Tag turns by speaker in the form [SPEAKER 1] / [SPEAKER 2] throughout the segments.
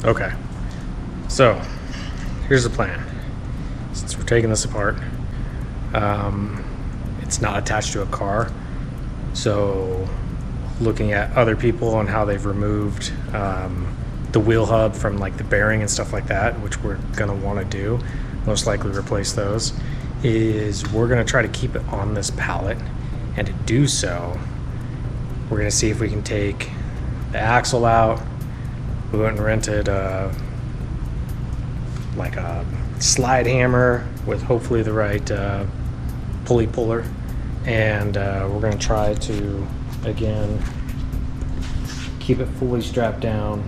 [SPEAKER 1] Okay, so here's the plan. Since we're taking this apart, it's not attached to a car, so looking at other people and how they've removed the wheel hub from like the bearing and stuff like that, which we're gonna want to do, most likely replace those, is we're gonna try to keep it on this pallet, and to do so, we're gonna see if we can take the axle out. We went and rented like a slide hammer with hopefully the right pulley puller, and we're going to try to again keep it fully strapped down.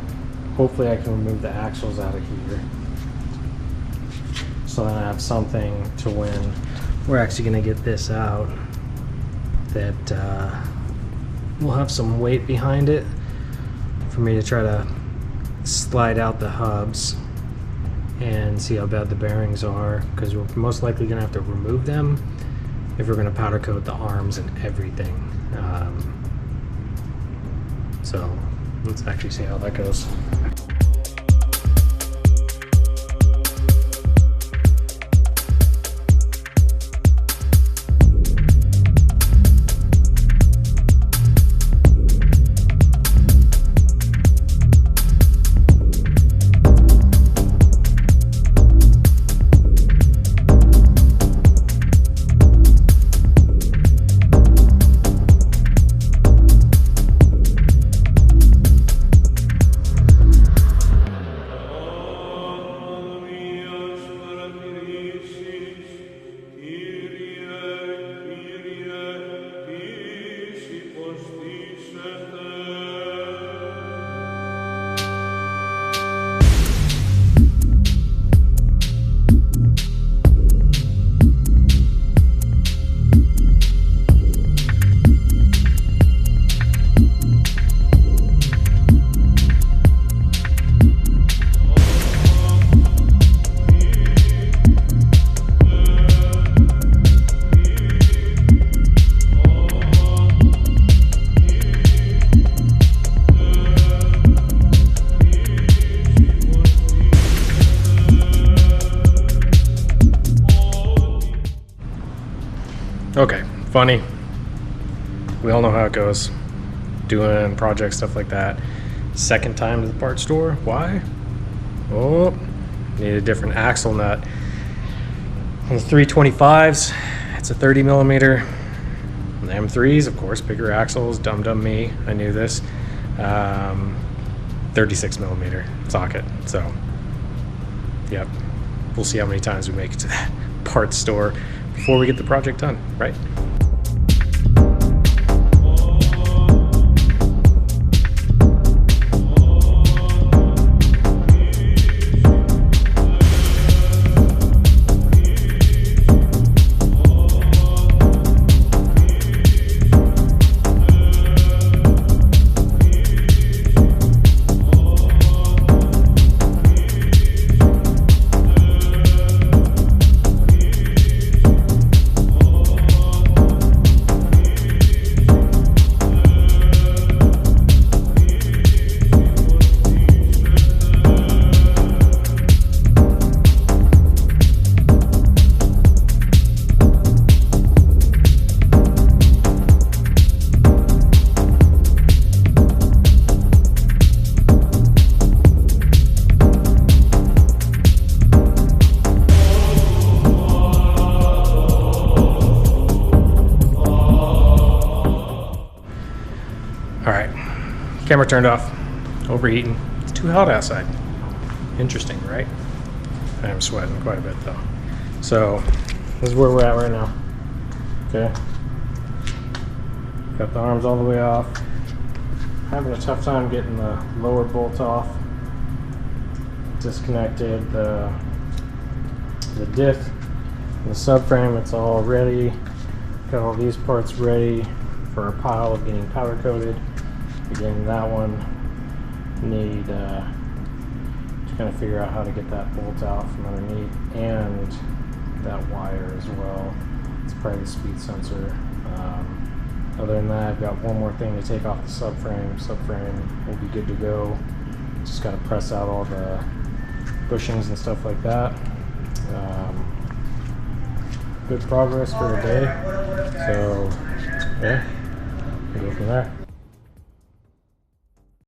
[SPEAKER 1] Hopefully I can remove the axles out of here, so then I have something to when we're actually going to get this out that we'll have some weight behind it for me to try to slide out the hubs and see how bad the bearings are, because we're most likely going to have to remove them if we're going to powder coat the arms and everything. So let's actually see how that goes. Okay, funny. We all know how it goes. Doing projects, stuff like that. Second time to the parts store. Why? Oh, need a different axle nut. On the 325s, it's a 30 millimeter. On the M3s, of course, bigger axles. Dumb me. I knew this. 36 millimeter socket. So, yep. We'll see how many times we make it to that parts store before we get the project done, right? Camera turned off. Overheating. It's too hot outside. Interesting, right? I'm sweating quite a bit though. So this is where we're at right now. Okay. Got the arms all the way off. Having a tough time getting the lower bolt off. Disconnected the diff and the subframe. It's all ready. Got all these parts ready for a pile of getting powder coated. Again, that one need to kind of figure out how to get that bolt out from underneath, and that wire as well. It's probably the speed sensor. Other than that, I've got one more thing to take off the subframe. Subframe will be good to go. Just got to press out all the bushings and stuff like that. Good progress for a day. So yeah, we'll go from there.